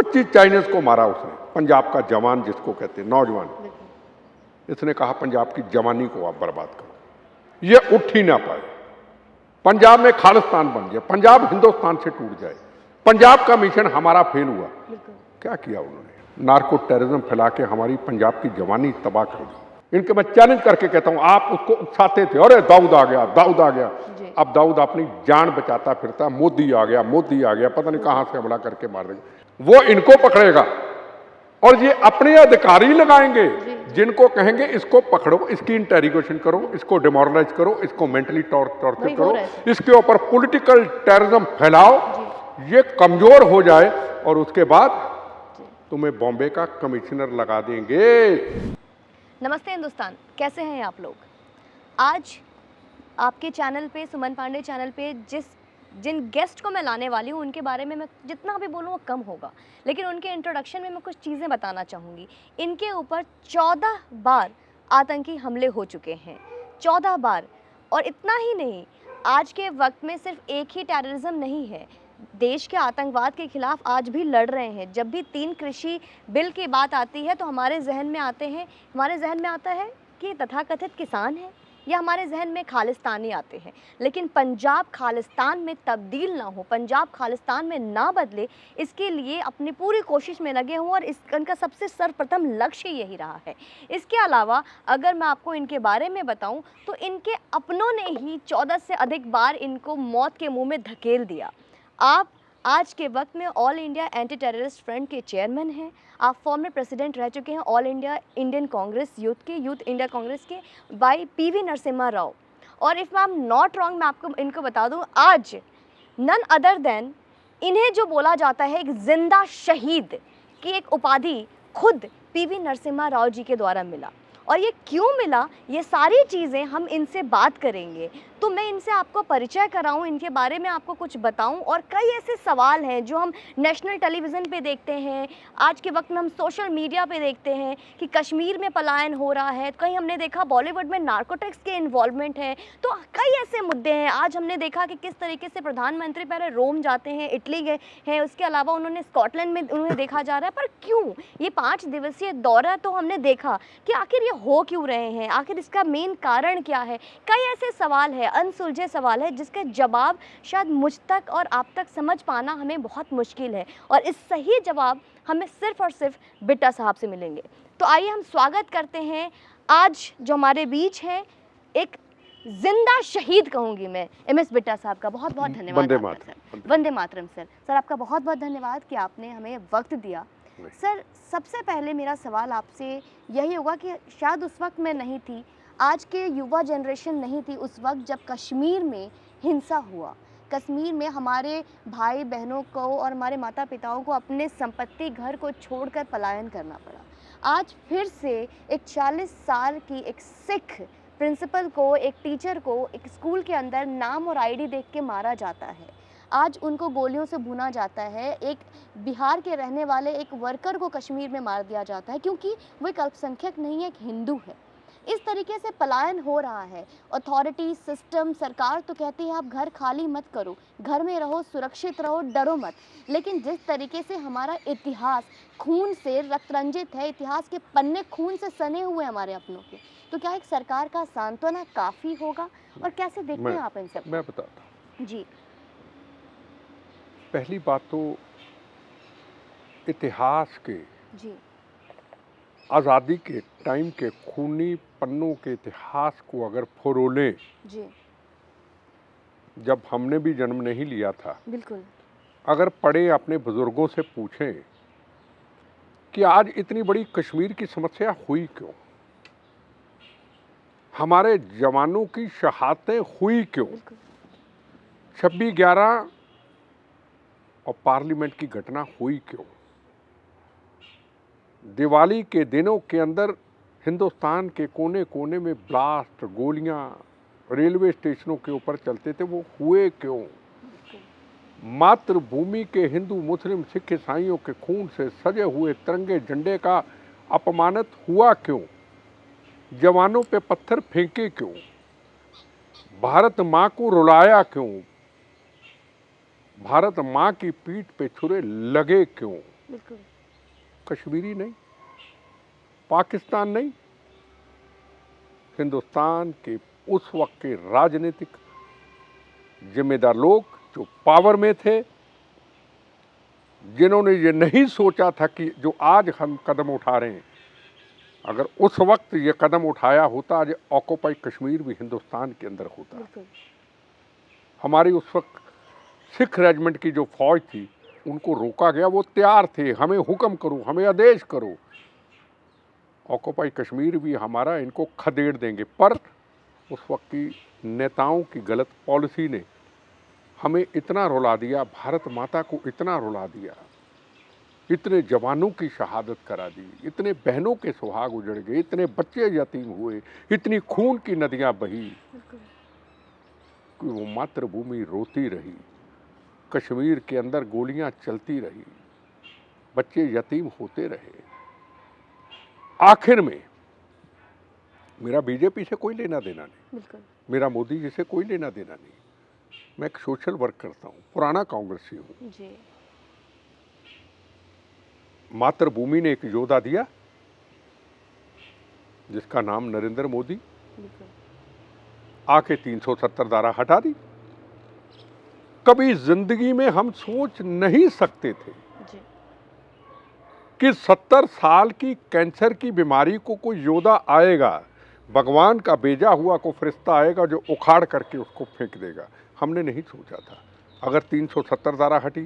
25 Chinese को मारा उसने। पंजाब का जवान जिसको कहते हैं, नौजवान, इसने कहा पंजाब की जवानी को आप बर्बाद करो। ये उठ ही ना पाए। पंजाब में खालिस्तान बन गया, पंजाब हिंदुस्तान से टूट जाए। पंजाब का मिशन हमारा फेल हुआ। क्या किया उन्होंने? नार्को टेररिज्म फैला के हमारी पंजाब की जवानी तबाह कर दी। इनके मैं चैलेंज करके कहता हूं, आप उसको उकसाते थे, अरे दाऊद आ गया, दाऊद आ गया। अब दाऊद अपनी जान बचाता फिरता, मोदी आ गया, मोदी आ गया, पता नहीं कहां से हमला करके मार देगा। वो इनको पकड़ेगा और ये अपने अधिकारी लगाएंगे जिनको कहेंगे इसको पकड़ो, इसकी इंटेरोगेशन करो, इसको डिमोरलाइज करो, इसको मेंटली टॉर्चर करो, इसके ऊपर पॉलिटिकल टेररिज्म फैलाओ, ये कमजोर हो जाए और उसके बाद तुम्हें बॉम्बे का कमिश्नर लगा देंगे। नमस्ते हिंदुस्तान, कैसे हैं आप लोग? आज आपके चैनल पे, सुमन पांडे चैनल पे, जिन गेस्ट को मैं लाने वाली हूँ उनके बारे में मैं जितना भी बोलूँ वो कम होगा, लेकिन उनके इंट्रोडक्शन में मैं कुछ चीज़ें बताना चाहूँगी। इनके ऊपर 14 बार आतंकी हमले हो चुके हैं, 14 बार। और इतना ही नहीं, आज के वक्त में सिर्फ एक ही टेररिज्म नहीं है, देश के आतंकवाद के खिलाफ आज भी लड़ रहे हैं। जब भी 3 कृषि बिल की बात आती है तो हमारे जहन में आता है कि तथाकथित किसान हैं, या हमारे जहन में खालिस्तानी आते हैं। लेकिन पंजाब खालिस्तान में तब्दील ना हो, पंजाब खालिस्तान में ना बदले, इसके लिए अपनी पूरी कोशिश में लगे हों और इनका सबसे सर्वप्रथम लक्ष्य यही रहा है। इसके अलावा अगर मैं आपको इनके बारे में बताऊं तो इनके अपनों ने ही 14 से अधिक बार इनको मौत के मुंह में धकेल दिया। आप आज के वक्त में all India anti terrorist front के चेयरमैन हैं। आप फॉर्मर प्रेसिडेंट रह चुके हैं all India Indian Congress youth India Congress के बाय पीवी नरसिम्हा राव। और if I am not wrong, मैं आपको इनको बता दूं, आज नन अदर देन इन्हें जो बोला जाता है एक जिंदा शहीद की एक उपाधि खुद पीवी नरसिम्हा राव जी के द्वारा मिला। और ये क्यों मिला, ये सारी चीज़ें हम इनसे बात करेंगे। तो मैं इनसे आपको परिचय कराऊं, इनके बारे में आपको कुछ बताऊं। और कई ऐसे सवाल हैं जो हम नेशनल टेलीविज़न पे देखते हैं, आज के वक्त में हम सोशल मीडिया पे देखते हैं कि कश्मीर में पलायन हो रहा है, कहीं हमने देखा बॉलीवुड में नार्कोटिक्स के इन्वॉल्वमेंट है। तो कई ऐसे मुद्दे हैं। आज हमने देखा कि किस तरीके से प्रधानमंत्री पहले रोम जाते हैं, इटली गए हैं, उसके अलावा उन्होंने स्कॉटलैंड में उन्हें देखा जा रहा है। पर क्यों ये 5 दिवसीय दौरा, तो हमने देखा कि आखिर ये हो क्यों रहे हैं, आखिर इसका मेन कारण क्या है। कई ऐसे सवाल है, अनसुलझे सवाल है, जिसके जवाब शायद मुझ तक और आप तक समझ पाना हमें बहुत मुश्किल है। और इस सही जवाब हमें सिर्फ और सिर्फ बिट्टा साहब से मिलेंगे। तो आइए हम स्वागत करते हैं आज जो हमारे बीच है, एक जिंदा शहीद कहूँगी मैं, MS बिट्टा साहब का। बहुत बहुत धन्यवाद। वंदे मातरम सर, आपका बहुत बहुत धन्यवाद कि आपने हमें वक्त दिया। सर, सबसे पहले मेरा सवाल आपसे यही होगा कि शायद उस वक्त मैं नहीं थी, आज के युवा जनरेशन नहीं थी उस वक्त जब कश्मीर में हिंसा हुआ, कश्मीर में हमारे भाई बहनों को और हमारे माता पिताओं को अपने संपत्ति घर को छोड़कर पलायन करना पड़ा। आज फिर से एक 40 साल की एक सिख प्रिंसिपल को, एक टीचर को एक स्कूल के अंदर नाम और ID देख के मारा जाता है। आज उनको गोलियों से भुना जाता है। एक बिहार के रहने वाले एक वर्कर को कश्मीर में मार दिया जाता है क्योंकि वो एक अल्पसंख्यक नहीं है, एक हिंदू है। इस तरीके से पलायन हो रहा है। अथॉरिटी, सिस्टम, सरकार तो कहती है आप घर खाली मत करो, घर में रहो, सुरक्षित रहो, डरो मत। लेकिन जिस तरीके से हमारा इतिहास खून से रक्त-रंजित है, इतिहास के पन्ने खून से सने हुए हमारे अपनों के, तो क्या एक सरकार का सांत्वना काफ़ी होगा? और कैसे देखते हैं आप इन सब? मैं बताता हूँ जी। पहली बात तो इतिहास के जी। आज़ादी के टाइम के खूनी पन्नों के इतिहास को अगर फरोलें, जी। जब हमने भी जन्म नहीं लिया था, बिल्कुल। अगर पढ़े, अपने बुजुर्गों से पूछें कि आज इतनी बड़ी कश्मीर की समस्या हुई क्यों, हमारे जवानों की शहादतें हुई क्यों, 26/11 और पार्लियामेंट की घटना हुई क्यों, दिवाली के दिनों के अंदर हिंदुस्तान के कोने कोने में ब्लास्ट, गोलियां रेलवे स्टेशनों के ऊपर चलते थे, वो हुए क्यों, मातृभूमि के हिंदू, मुस्लिम, सिख, ईसाइयों के खून से सजे हुए तिरंगे झंडे का अपमानित हुआ क्यों, जवानों पे पत्थर फेंके क्यों, भारत माँ को रुलाया क्यों, भारत माँ की पीठ पे छुरे लगे क्यों, बिल्कुल। कश्मीरी नहीं, पाकिस्तान नहीं, हिंदुस्तान के उस वक्त के राजनीतिक जिम्मेदार लोग जो पावर में थे, जिन्होंने ये नहीं सोचा था कि जो आज हम कदम उठा रहे हैं, अगर उस वक्त ये कदम उठाया होता, आज ऑक्यूपाई कश्मीर भी हिंदुस्तान के अंदर होता। बिल्कुल। हमारी उस वक्त सिख रेजिमेंट की जो फौज थी, उनको रोका गया, वो तैयार थे, हमें हुक्म करो, हमें आदेश करो, ऑक्यूपाई कश्मीर भी हमारा, इनको खदेड़ देंगे। पर उस वक्त की नेताओं की गलत पॉलिसी ने हमें इतना रुला दिया, भारत माता को इतना रुला दिया, इतने जवानों की शहादत करा दी, इतने बहनों के सुहाग उजड़ गए, इतने बच्चे यतीम हुए, इतनी खून की नदियां बही कि वो मातृभूमि रोती रही, कश्मीर के अंदर गोलियां चलती रही, बच्चे यतीम होते रहे। आखिर में मेरा बीजेपी से कोई लेना देना नहीं, बिल्कुल। मेरा मोदी जी से कोई लेना देना नहीं, मैं एक सोशल वर्क करता हूँ, पुराना कांग्रेसी हूँ। जी। मातृभूमि ने एक योद्धा दिया जिसका नाम नरेंद्र मोदी, बिल्कुल। आके 370 धारा हटा दी। कभी जिंदगी में हम सोच नहीं सकते थे जी। कि 70 साल की कैंसर की बीमारी को कोई योद्धा आएगा, भगवान का भेजा हुआ को फरिश्ता आएगा जो उखाड़ करके उसको फेंक देगा। हमने नहीं सोचा था। अगर 370 धारा हटी,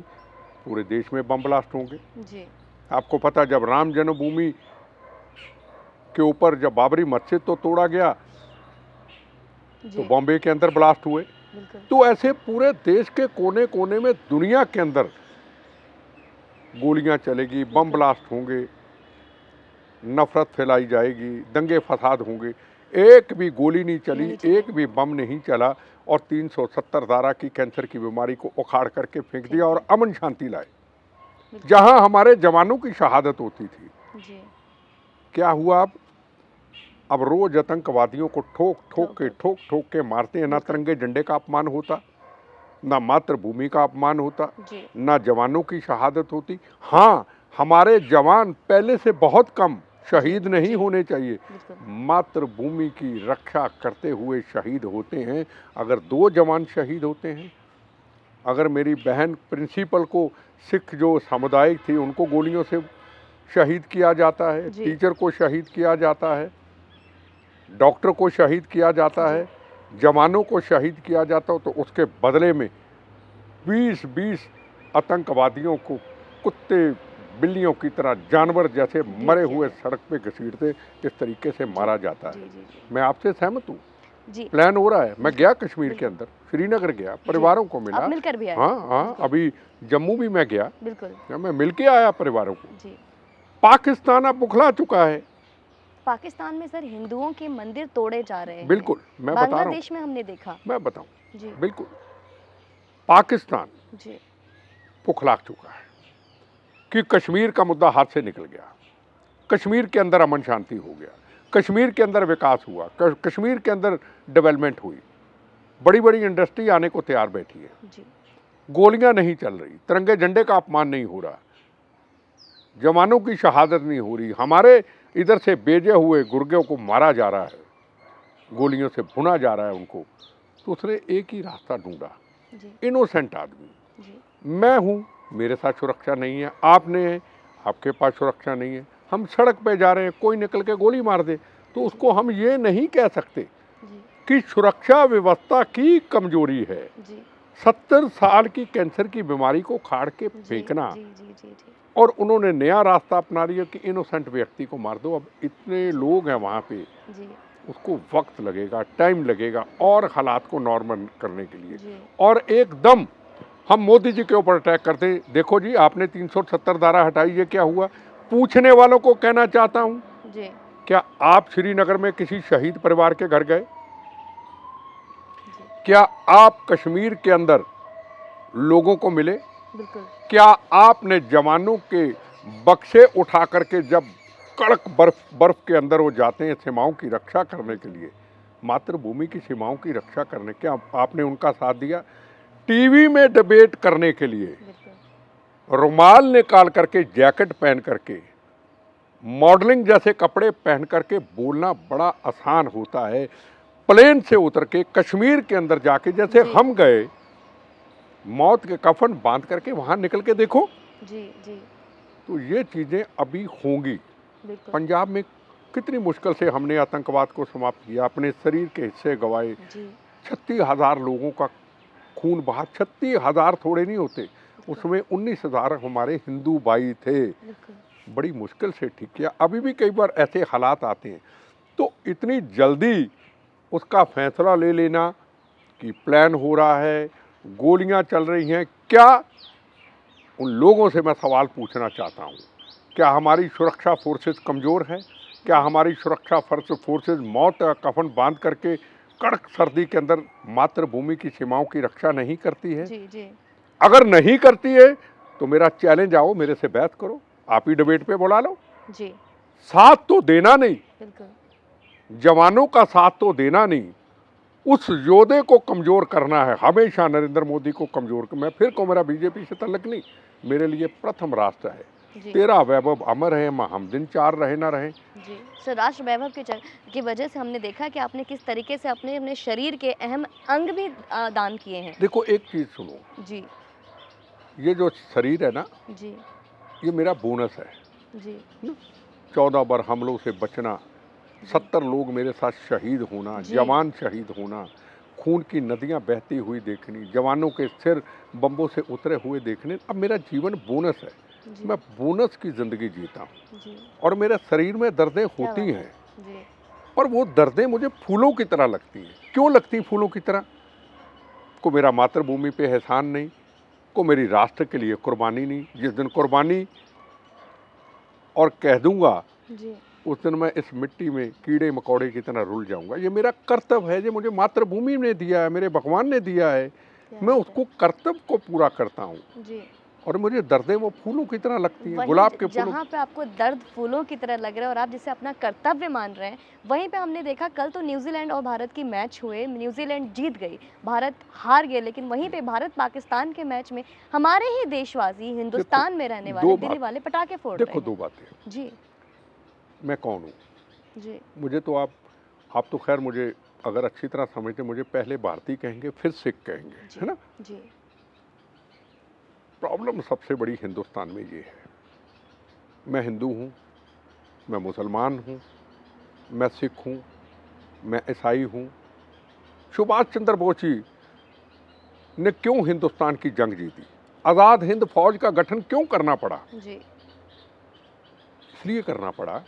पूरे देश में बम ब्लास्ट होंगे। जी। आपको पता, जब राम जन्मभूमि के ऊपर जब बाबरी मस्जिद तो तोड़ा गया, तो बॉम्बे के अंदर ब्लास्ट हुए। तो ऐसे पूरे देश के कोने कोने में, दुनिया के अंदर गोलियां चलेगी, बम ब्लास्ट होंगे, नफरत फैलाई जाएगी, दंगे फसाद होंगे। एक भी गोली नहीं चली, एक भी बम नहीं चला, और 370 धारा की कैंसर की बीमारी को उखाड़ करके फेंक दिया और अमन शांति लाए जहां हमारे जवानों की शहादत होती थी। जी। क्या हुआ? अब रोज आतंकवादियों को ठोक ठोक के मारते हैं। ना तिरंगे झंडे का अपमान होता, ना मातृभूमि का अपमान होता, ना जवानों की शहादत होती। हाँ, हमारे जवान पहले से बहुत कम शहीद नहीं होने चाहिए, मातृभूमि की रक्षा करते हुए शहीद होते हैं। अगर 2 जवान शहीद होते हैं, अगर मेरी बहन प्रिंसिपल को, सिख जो समुदाय थी, उनको गोलियों से शहीद किया जाता है, टीचर को शहीद किया जाता है, डॉक्टर को शहीद किया जाता है, जवानों को शहीद किया जाता हो, तो उसके बदले में 20-20 आतंकवादियों को कुत्ते बिल्लियों की तरह, जानवर जैसे मरे हुए सड़क पे घसीटते, इस तरीके से मारा जाता है। मैं आपसे सहमत हूँ। प्लान हो रहा है। मैं गया कश्मीर के अंदर, श्रीनगर गया, परिवारों को मिला। आप मिलकर भी आए? हाँ, अभी जम्मू भी मैं गया, बिल्कुल, मैं मिल के आया परिवारों को। पाकिस्तान अब बुखला चुका है। पाकिस्तान में सर हिंदुओं के मंदिर तोड़े जा रहे हैं। बिल्कुल, मैं बता रहा हूँ। बांग्लादेश में हमने देखा। मैं बताऊं, बिल्कुल पाकिस्तान बुखला चुका है कि कश्मीर का मुद्दा हाथ से निकल गया, कश्मीर के अंदर अमन शांति हो गया, कश्मीर के अंदर विकास हुआ, कश्मीर के अंदर डेवलपमेंट हुई, बड़ी बड़ी इंडस्ट्री आने को तैयार बैठी है, गोलियां नहीं चल रही, तिरंगे झंडे का अपमान नहीं हो रहा, जवानों की शहादत नहीं हो रही, हमारे इधर से भेजे हुए गुर्गों को मारा जा रहा है, गोलियों से भुना जा रहा है उनको। तो उसने एक ही रास्ता ढूंढा, इनोसेंट आदमी, मैं हूं, मेरे साथ सुरक्षा नहीं है, आपने है, आपके पास सुरक्षा नहीं है, हम सड़क पे जा रहे हैं, कोई निकल के गोली मार दे, तो उसको हम ये नहीं कह सकते कि सुरक्षा व्यवस्था की कमजोरी है। 70 साल की कैंसर की बीमारी को खाड़ के फेंकना, और उन्होंने नया रास्ता अपना लिया कि इनोसेंट व्यक्ति को मार दो। अब इतने लोग हैं वहाँ पे, उसको वक्त लगेगा, टाइम लगेगा और हालात को नॉर्मल करने के लिए। और एकदम हम मोदी जी के ऊपर अटैक करते, देखो जी आपने 370 धारा हटाई, ये क्या हुआ? पूछने वालों को कहना चाहता हूँ, क्या आप श्रीनगर में किसी शहीद परिवार के घर गए? क्या आप कश्मीर के अंदर लोगों को मिले? क्या आपने जवानों के बक्से उठा करके, जब कड़क बर्फ के अंदर वो जाते हैं सीमाओं की रक्षा करने के लिए, मातृभूमि की सीमाओं की रक्षा करने, क्या आपने उनका साथ दिया? टीवी में डिबेट करने के लिए रुमाल निकाल करके, जैकेट पहन करके, मॉडलिंग जैसे कपड़े पहन करके बोलना बड़ा आसान होता है। प्लेन से उतर के कश्मीर के अंदर जाके, जैसे जी। हम गए, मौत के कफन बांध करके वहां निकल के देखो, जी जी तो ये चीजें अभी होंगी। बिल्कुल। पंजाब में कितनी मुश्किल से हमने आतंकवाद को समाप्त किया, अपने शरीर के हिस्से गवाए, जी 36,000 लोगों का खून बहा। 36,000 थोड़े नहीं होते, उसमें 19,000 हमारे हिंदू भाई थे। बिल्कुल। बड़ी मुश्किल से ठीक किया। अभी भी कई बार ऐसे हालात आते हैं, तो इतनी जल्दी उसका फैसला ले लेना कि प्लान हो रहा है, गोलियां चल रही हैं, क्या उन लोगों से मैं सवाल पूछना चाहता हूं, क्या हमारी सुरक्षा फोर्सेस कमज़ोर है? क्या हमारी सुरक्षा फोर्सेस मौत का कफन बांध करके कड़क सर्दी के अंदर मातृभूमि की सीमाओं की रक्षा नहीं करती है? जी जी अगर नहीं करती है तो मेरा चैलेंज, आओ मेरे से बहस करो, आप ही डिबेट पे बुला लो। जी साथ तो देना नहीं, बिल्कुल। जवानों का साथ तो देना नहीं, उस योद्धे को कमजोर करना है। हमेशा नरेंद्र मोदी को कमजोर। मैं फिर कहूं, मेरा बीजेपी से तल्लुक नहीं, मेरे लिए प्रथम राष्ट्र है। जी तेरा वैभव अमर है, हम दिन चार रहे ना रहे। जी सर, राष्ट्र वैभव की वजह से हमने देखा कि आपने किस तरीके से अपने अपने शरीर के अहम अंग भी दान किए हैं। देखो एक चीज सुनो, जी ये जो शरीर है ना, जी ये मेरा बोनस है। जी 14 बार हमलों से बचना, 70 लोग मेरे साथ शहीद होना, जी। जवान शहीद होना, खून की नदियां बहती हुई देखनी, जवानों के सिर बम्बों से उतरे हुए देखने, अब मेरा जीवन बोनस है। जी मैं बोनस की जिंदगी जीता हूँ। जी और मेरे शरीर में दर्दें क्या होती बात हैं, है। जी पर वो दर्दें मुझे फूलों की तरह लगती हैं। क्यों लगती फूलों की तरह? को मेरा मातृभूमि पे एहसान नहीं, को मेरी राष्ट्र के लिए कुर्बानी नहीं। जिस दिन कुर्बानी और कह दूंगा, जी उस दिन मैं इस मिट्टी में कीड़े मकोड़े की तरह रुल जाऊंगा। ये मेरा कर्तव्य है, जो मुझे मातृभूमि ने दिया है, मेरे भगवान ने दिया है। क्या मैं बात है। उसको कर्तव्य को पूरा करता हूँ। जी और मुझे दर्दें वो फूलों की तरह लगती हैं, वहीं गुलाब के फूलों। जहाँ पे आपको दर्द फूलों की तरह लग रहा है और आप जिसे अपना कर्तव्य मान रहे हैं, वहीं पे हमने देखा कल तो न्यूजीलैंड और भारत की मैच हुए, न्यूजीलैंड जीत गई, भारत हार गए, लेकिन वहीं पे भारत पाकिस्तान के मैच में हमारे ही देशवासी, देखो हिंदुस्तान में रहने वाले, दो दिल्ली बात, वाले पटाखे फोड़ रहे देखो हैं। दो बातें। जी मैं कौन हूँ? जी मुझे तो आप तो खैर मुझे अगर अच्छी तरह समझते, मुझे पहले भारतीय कहेंगे, फिर सिख कहेंगे, जी है ना? जी प्रॉब्लम सबसे बड़ी हिंदुस्तान में ये है, मैं हिंदू हूँ, मैं मुसलमान हूँ, मैं सिख हूँ, मैं ईसाई हूँ। सुभाष चंद्र बोस जी ने क्यों हिंदुस्तान की जंग जीती? आज़ाद हिंद फौज का गठन क्यों करना पड़ा? जी इसलिए करना पड़ा,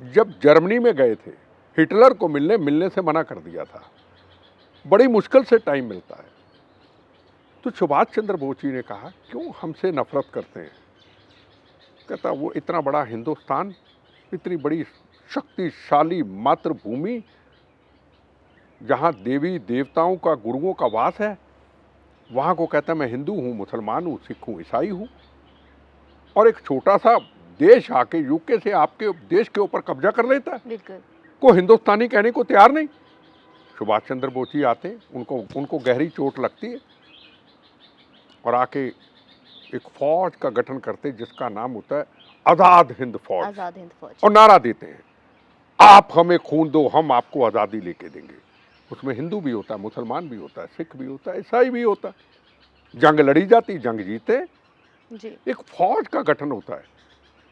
जब जर्मनी में गए थे, हिटलर को मिलने से मना कर दिया था। बड़ी मुश्किल से टाइम मिलता है। तो सुभाष चंद्र बोस जी ने कहा, क्यों हमसे नफरत करते हैं? कहता, वो इतना बड़ा हिंदुस्तान, इतनी बड़ी शक्तिशाली मातृभूमि, जहाँ देवी देवताओं का, गुरुओं का वास है, वहाँ को कहता मैं हिंदू हूँ, मुसलमान हूँ, सिख हूँ, ईसाई हूँ, और एक छोटा सा देश आके यूके से आपके देश के ऊपर कब्जा कर लेता है, बिल्कुल। को हिंदुस्तानी कहने को तैयार नहीं। सुभाष चंद्र बोस जी आते हैं, उनको गहरी चोट लगती है, और आके एक फौज का गठन करते हैं, जिसका नाम होता है आज़ाद हिंद फौज, आज़ाद हिंद फौज। और नारा देते हैं, आप हमें खून दो, हम आपको आज़ादी लेके देंगे। उसमें हिंदू भी होता है, मुसलमान भी होता है, सिख भी होता है, ईसाई भी होता है। जंग लड़ी जाती, जंग जीते, जी एक फौज का गठन होता है।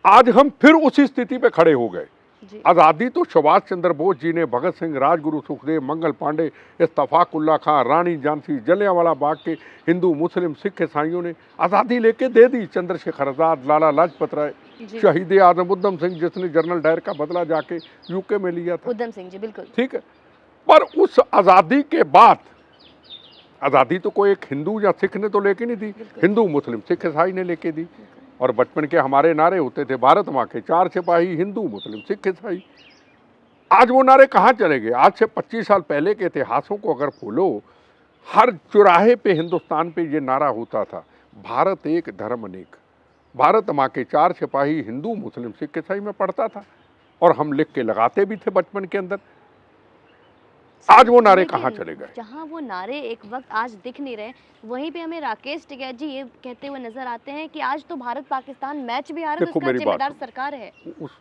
आज हम फिर उसी स्थिति पे खड़े हो गए। जी आज़ादी तो सुभाष चंद्र बोस जी ने, भगत सिंह, राजगुरु सुखदेव, मंगल पांडे, इत्तफाकुल्ला खां, रानी झांसी, जलियांवाला बाग के हिंदू, मुस्लिम, सिख, ईसाइयों ने आज़ादी लेके दे दी। चंद्रशेखर आज़ाद, लाला लाजपत राय, जी शहीद आजम उधम सिंह, जिसने जनरल डायर का बदला जाके यूके में लिया था। उधम सिंह जी, बिल्कुल। ठीक है, पर उस आज़ादी के बाद, आज़ादी तो कोई एक हिंदू या सिख ने तो लेके नहीं दी, हिंदू, मुस्लिम, सिख, ईसाई ने लेके दी। और बचपन के हमारे नारे होते थे, भारत माँ के 4 सिपाही, हिंदू, मुस्लिम, सिख, ईसाई। आज वो नारे कहाँ चले गए? आज से 25 साल पहले के इतिहासों को अगर खोलो, हर चौराहे पे हिंदुस्तान पे ये नारा होता था, भारत एक, धर्म अनेक। भारत माँ के 4 सिपाही, हिंदू, मुस्लिम, सिख, ईसाई में पढ़ता था, और हम लिख के लगाते भी थे बचपन के अंदर। आज वो नारे लेकिन कहाँ चले गए? जहाँ वो नारे एक वक्त आज दिख नहीं रहे, वहीं पे हमें राकेश टिकैत जी ये कहते हुए नजर आते हैं कि आज तो भारत पाकिस्तान मैच भी आ रहा है, तो देखो इसका मेरी बात जिम्मेदार सुनो, सरकार है। उस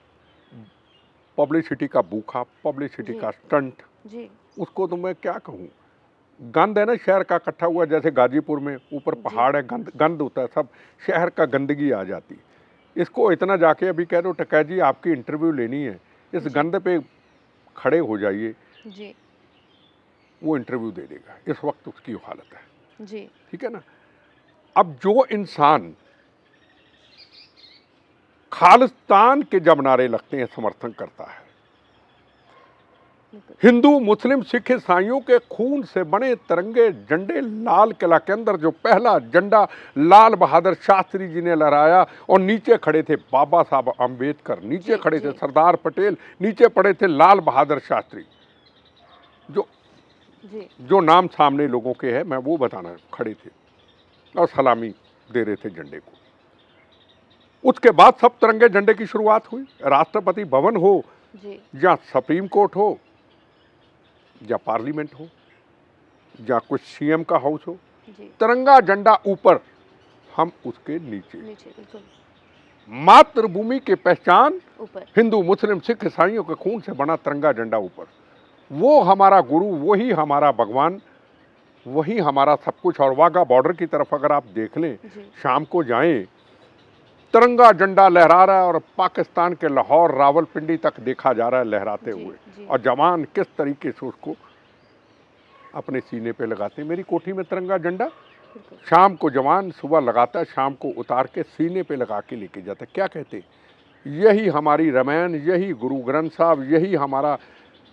पब्लिसिटी का भूखा, पब्लिसिटी जी। का स्टंट, जी उसको तो मैं क्या कहूँ। गंद है ना शहर का इकट्ठा हुआ, जैसे गाजीपुर में ऊपर जी पहाड़ है, गंद गंद होता है, सब शहर का गंदगी आ जाती। इसको इतना जाके अभी कह दो टिकैत जी आपकी इंटरव्यू लेनी है, इस जी गंद पे खड़े हो जाइए, जी वो इंटरव्यू दे देगा। इस वक्त उसकी हालत है, जी ठीक है ना। अब जो इंसान खालिस्तान के जब नारे लगते हैं समर्थन करता है, बिल्कुल। हिंदू मुस्लिम सिख ईसाइयों के खून से बने तिरंगे झंडे, लाल किला के अंदर जो पहला झंडा लाल बहादुर शास्त्री जी ने लहराया, और नीचे खड़े थे बाबा साहब अंबेडकर, नीचे जी खड़े थे जी सरदार पटेल, नीचे पड़े थे लाल बहादुर शास्त्री, जो जी जो नाम सामने लोगों के है मैं वो बताना, खड़े थे और सलामी दे रहे थे झंडे को। उसके बाद सब तिरंगे झंडे की शुरुआत हुई। राष्ट्रपति भवन हो जी या सुप्रीम कोर्ट हो या पार्लियामेंट हो या कुछ सीएम का हाउस हो, जी तिरंगा झंडा ऊपर, हम उसके नीचे। नीचे बिल्कुल मातृभूमि की पहचान, ऊपर। हिंदू मुस्लिम सिख ईसाइयों के खून से बना तिरंगा झंडा ऊपर। वो हमारा गुरु, वही हमारा भगवान, वही हमारा सब कुछ। और वाघा बॉर्डर की तरफ अगर आप देख लें, जी शाम को जाएं, तिरंगा झंडा लहरा रहा है और पाकिस्तान के लाहौर रावलपिंडी तक देखा जा रहा है लहराते जी हुए, जी और जवान किस तरीके से उसको अपने सीने पे लगाते हैं। मेरी कोठी में तिरंगा झंडा बिल्कुल शाम को जवान सुबह लगाता है, शाम को उतार के सीने पे लगा के लेके जाता है। क्या कहते, यही हमारी रामायण, यही गुरु ग्रंथ साहब, यही हमारा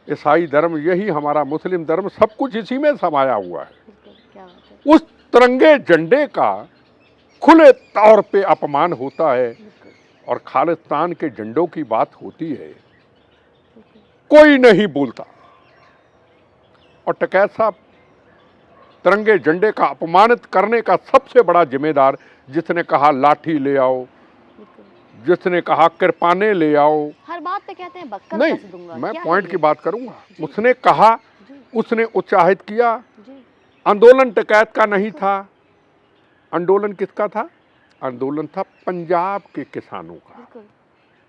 ईसाई धर्म, यही हमारा मुस्लिम धर्म, सब कुछ इसी में समाया हुआ है। बिल्कुल। क्या बात है। उस तिरंगे झंडे का खुले तौर पे अपमान होता है, बिल्कुल और खालिस्तान के झंडों की बात होती है, बिल्कुल कोई नहीं बोलता। और टिकैत साहब, तिरंगे झंडे का अपमानित करने का सबसे बड़ा जिम्मेदार, जिसने कहा लाठी ले आओ, बिल्कुल। जिसने कहा कृपाने ले आओ, हर बात पे कहते हैं बक्कल नहीं, कैसे दूंगा, मैं क्या है पॉइंट की ये? बात करूंगा। जी उसने कहा, जी उसने उत्साहित किया। जी आंदोलन टिकैत का नहीं था। आंदोलन किसका था? आंदोलन था पंजाब के किसानों का। बिल्कुल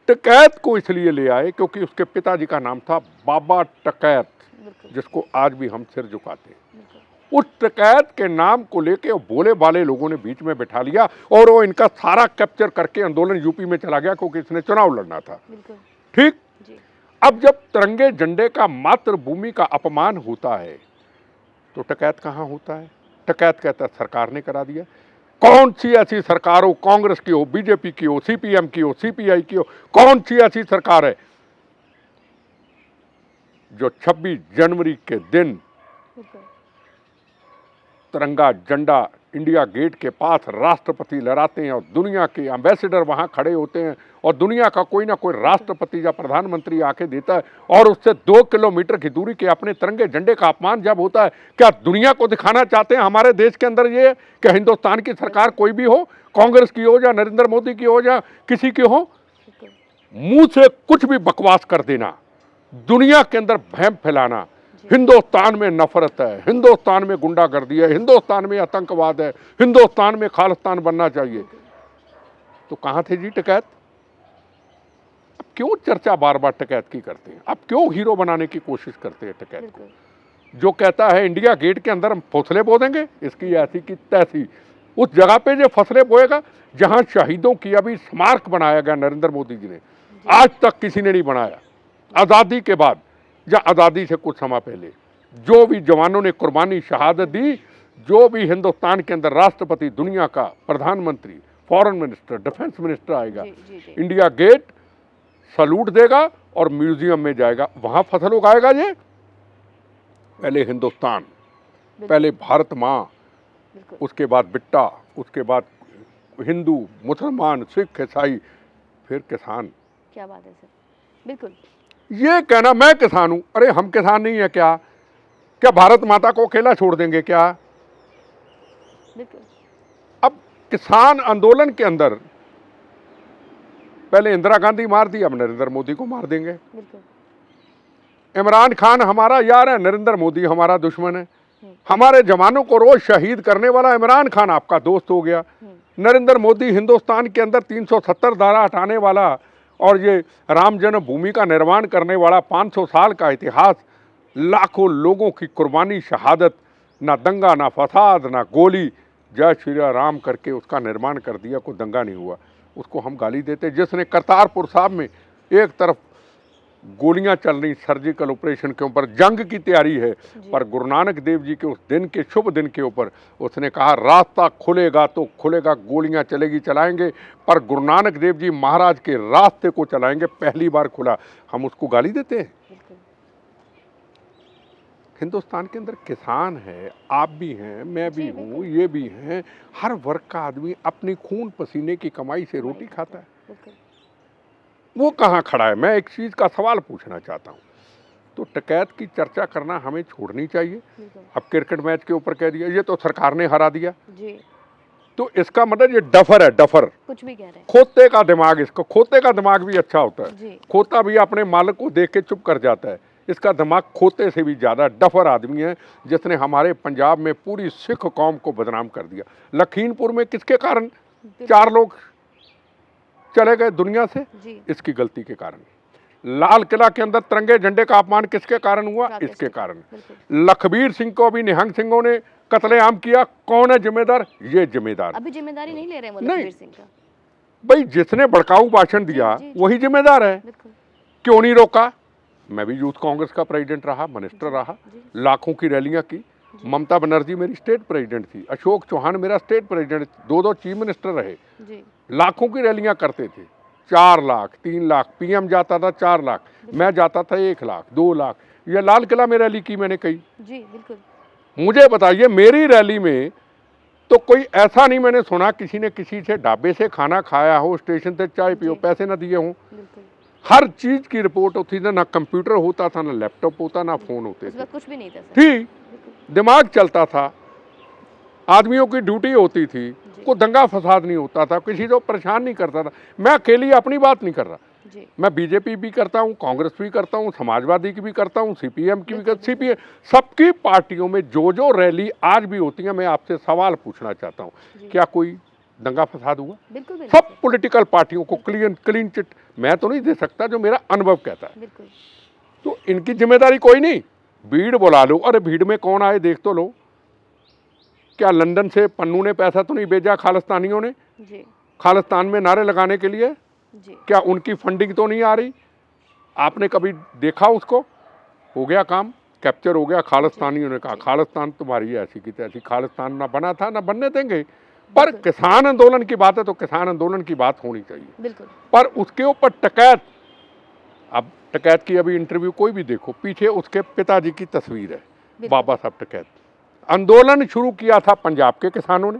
टिकैत को इसलिए ले आए क्योंकि उसके पिताजी का नाम था बाबा टिकैत, बिल्कुल जिसको आज भी हम सिर झुकाते हैं। बिल्कुल उस टिकैत के नाम को लेके भोले भाले लोगों ने बीच में बिठा लिया, और वो इनका सारा कैप्चर करके आंदोलन यूपी में चला गया, क्योंकि इसने चुनाव लड़ना था। बिल्कुल ठीक। जी अब जब तिरंगे झंडे का मातृभूमि का अपमान होता है, तो टिकैत कहाँ होता है? टिकैत कहता है सरकार ने करा दिया। कौन सी ऐसी सरकार हो, कांग्रेस की हो, बीजेपी की हो, सीपीएम की हो, सीपीआई की हो, कौन सी ऐसी सरकार है जो 26 जनवरी के दिन बिल्कुल तिरंगा झंडा इंडिया गेट के पास राष्ट्रपति लहराते हैं, और दुनिया के एम्बेसडर वहां खड़े होते हैं, और दुनिया का कोई ना कोई राष्ट्रपति या प्रधानमंत्री आके देता है, और उससे 2 किलोमीटर की दूरी के अपने तिरंगे झंडे का अपमान जब होता है, क्या दुनिया को दिखाना चाहते हैं हमारे देश के अंदर ये कि हिंदुस्तान की सरकार कोई भी हो, कांग्रेस की हो या नरेंद्र मोदी की हो या किसी की हो, बिल्कुल मुंह से कुछ भी बकवास कर देना, दुनिया के अंदर भ्रम फैलाना, हिंदुस्तान में नफरत है, हिंदुस्तान में गुंडागर्दी है, हिंदुस्तान में आतंकवाद है, हिंदुस्तान में खालिस्तान बनना चाहिए। तो कहां थे जी टिकैत? अब क्यों चर्चा बार बार टिकैत की करते हैं? अब क्यों हीरो बनाने की कोशिश करते हैं टिकैत को? बिल्कुल जो कहता है इंडिया गेट के अंदर हम फसलें बो देंगे, इसकी ऐसी की तैसी, उस जगह पे जो फसलें बोएगा जहां शहीदों की अभी स्मारक बनाया गया नरेंद्र मोदी जी ने, आज तक किसी ने नहीं बनाया। आजादी के बाद या आजादी से कुछ समय पहले जो भी जवानों ने कुर्बानी शहादत दी, जो भी हिंदुस्तान के अंदर राष्ट्रपति, दुनिया का प्रधानमंत्री, फॉरेन मिनिस्टर, डिफेंस मिनिस्टर आएगा, जी जी जी इंडिया गेट सलूट देगा और म्यूजियम में जाएगा, वहां फसल उगाएगा। ये पहले हिंदुस्तान, पहले भारत माँ, बिल्कुल उसके बाद बिट्टा, उसके बाद हिंदू, मुसलमान, सिख, ईसाई, फिर किसान। क्या बात है सर। बिल्कुल ये कहना मैं किसान हूं, अरे हम किसान नहीं है क्या? क्या भारत माता को अकेला छोड़ देंगे क्या? बिल्कुल अब किसान आंदोलन के अंदर पहले इंदिरा गांधी मार दी, अब नरेंद्र मोदी को मार देंगे। बिल्कुल इमरान खान हमारा यार है, नरेंद्र मोदी हमारा दुश्मन है। हमारे जवानों को रोज शहीद करने वाला इमरान खान आपका दोस्त हो गया। नरेंद्र मोदी हिंदुस्तान के अंदर 370 धारा हटाने वाला और ये राम जन्मभूमि का निर्माण करने वाला, 500 साल का इतिहास, लाखों लोगों की कुर्बानी, शहादत, ना दंगा ना फसाद ना गोली, जय श्री राम करके उसका निर्माण कर दिया, कोई दंगा नहीं हुआ। उसको हम गाली देते। जिसने करतारपुर साहब में एक तरफ गोलियां चल रही सर्जिकल ऑपरेशन के ऊपर, जंग की तैयारी है, पर गुरु नानक देव जी के उस दिन के शुभ दिन के ऊपर उसने कहा रास्ता खुलेगा तो खुलेगा, गोलियां चलेगी चलाएंगे, पर गुरु नानक देव जी महाराज के रास्ते को चलाएंगे। पहली बार खुला, हम उसको गाली देते हैं। हिंदुस्तान के अंदर किसान है, आप भी हैं, मैं भी हूँ, ये भी हैं, हर वर्ग का आदमी अपनी खून पसीने की कमाई से रोटी खाता है। वो कहाँ खड़ा है? मैं एक चीज का सवाल पूछना चाहता हूँ। तो डकैत की चर्चा करना हमें छोड़नी चाहिए। अब क्रिकेट मैच के ऊपर कह दिया ये तो सरकार ने हरा दिया जी, तो इसका मतलब ये डफर है, डफर कुछ भी कह रहे हैं। खोते का दिमाग, इसको खोते का दिमाग भी अच्छा होता है। जी। खोता भी अपने मालिक को देख के चुप कर जाता है, इसका दिमाग खोते से भी ज्यादा डफर आदमी है, जिसने हमारे पंजाब में पूरी सिख कौम को बदनाम कर दिया। लखीमपुर में किसके कारण 4 लोग चले गए दुनिया से? जी। इसकी गलती के कारण। लाल किला के अंदर तिरंगे झंडे का अपमान किसके कारण हुआ? इसके कारण। लखबीर सिंह को भी निहंग सिंहों ने कत्लेआम किया, कौन है जिम्मेदार? ये जिम्मेदार। अभी जिम्मेदारी नहीं ले रहे हैं नहीं। लखबीर सिंह का। भाई जिसने भड़काऊ भाषण दिया वही जिम्मेदार है। क्यों नहीं रोका? मैं भी यूथ कांग्रेस का प्रेसिडेंट रहा, मिनिस्टर रहा, लाखों की रैलियां की। ममता बनर्जी मेरी स्टेट प्रेसिडेंट थी, अशोक चौहान मेरा स्टेट प्रेसिडेंट, 2 चीफ मिनिस्टर रहे, लाखों की रैलियां करते थे। 4 लाख 3 लाख, पीएम जाता था 4 लाख, मैं जाता था 1 लाख 2 लाख। ये लाल किला में रैली की मैंने कही। जी बिल्कुल। मुझे बताइए मेरी रैली में तो कोई ऐसा नहीं मैंने सुना किसी ने किसी से ढाबे से खाना खाया हो, स्टेशन से चाय पियो, पैसे ना दिए हों। हर चीज की रिपोर्ट होती थी, ना कंप्यूटर होता था, ना लैपटॉप होता, ना फोन होते थे, कुछ भी नहीं था। ठीक दिमाग चलता था, आदमियों की ड्यूटी होती थी, कोई दंगा फसाद नहीं होता था, किसी को परेशान नहीं करता था। मैं अकेली अपनी बात नहीं कर रहा, मैं बीजेपी भी करता हूँ, कांग्रेस भी करता हूँ, समाजवादी की भी करता हूँ, सीपीएम की भी करता, सीपीएम, सबकी पार्टियों में जो रैली आज भी होती है, मैं आपसे सवाल पूछना चाहता हूँ, क्या कोई दंगा फसाद हुआ? बिल्कुल। सब पॉलिटिकल पार्टियों को क्लीन चिट मैं तो नहीं दे सकता, जो मेरा अनुभव कहता है। तो इनकी जिम्मेदारी कोई नहीं। भीड़ बुला लो, अरे भीड़ में कौन आए देख तो लो। क्या लंदन से पन्नू ने पैसा तो नहीं भेजा खालिस्तानियों ने खालिस्तान में नारे लगाने के लिए? क्या उनकी फंडिंग तो नहीं आ रही? आपने कभी देखा उसको? हो गया काम, कैप्चर हो गया। खालिस्तानियों ने कहा खालिस्तान तुम्हारी ऐसी की तैसी, खालिस्तान ना बना था ना बनने देंगे। पर किसान आंदोलन की बात है तो किसान आंदोलन की बात होनी चाहिए। पर उसके ऊपर डकैत, अब डकैत की अभी इंटरव्यू कोई भी देखो, पीछे उसके पिताजी की तस्वीर है, बाबा साहब डकैत। आंदोलन शुरू किया था पंजाब के किसानों ने,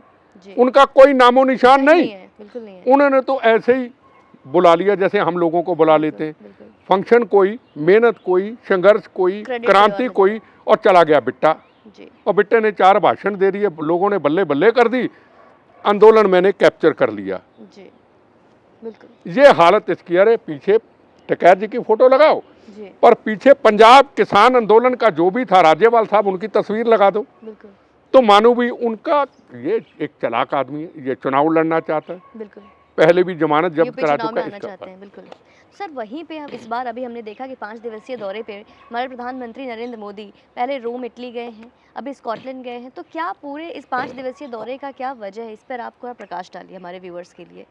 उनका कोई नामो निशान नहीं, बिल्कुल नहीं है। उन्होंने तो ऐसे ही बुला लिया जैसे हम लोगों को बुला लेते हैं। फंक्शन कोई, मेहनत कोई, संघर्ष कोई, क्रांति कोई, और चला गया बिट्टा। और बिट्टे ने 4 भाषण दे दिए, लोगों ने बल्ले बल्ले कर दी, आंदोलन मैंने कैप्चर कर लिया। ये हालत इसकी। अरे पीछे डकैत जी की फोटो लगाओ, पर पीछे पंजाब किसान आंदोलन का जो भी था, राज्यपाल साहब, उनकी तस्वीर लगा दो, तो मानो भी उनका ये एक चालाक आदमी है, ये चुनाव लड़ना चाहता है, पहले भी जमानत जब्त करा चुका है। बिल्कुल सर, वहीं पे हम इस बार अभी हमने देखा कि 5 दिवसीय दौरे पे हमारे प्रधानमंत्री नरेंद्र मोदी पहले रोम इटली गए हैं, अभी स्कॉटलैंड गए हैं, तो क्या पूरे इस 5 दिवसीय दौरे का क्या वजह है? इस पर आप थोड़ा प्रकाश डालिए हमारे व्यूअर्स के लिए।